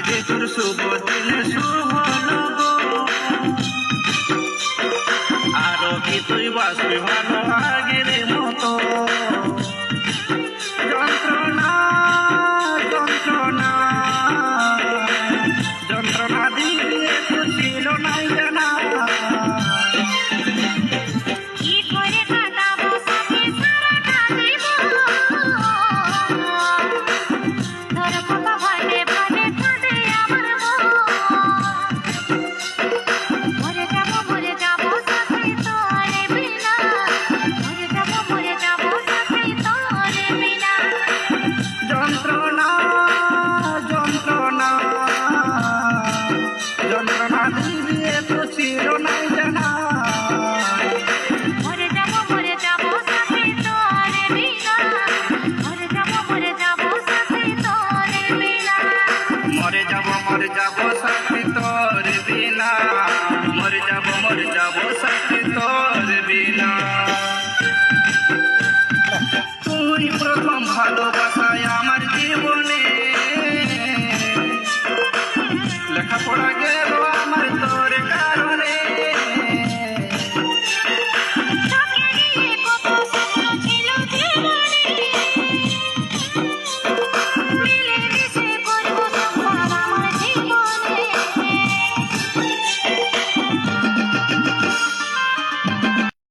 আসিবে তোর শুভ দিনে শুভ লগো, আরো কি তুই বাসবি ভালো আগের মতো। যন্ত্রণা যন্ত্রণা যন্ত্রণা দিয়ে তো ছিল নাই জানা, যন্ত্রণা যন্ত্রণা যন্ত্রণা দিয়ে তো ছিল নাই জানা, মরে যাব সাথে তোরে বিনা, মরে যাব সাথে তোরে বিনা। মরে যাব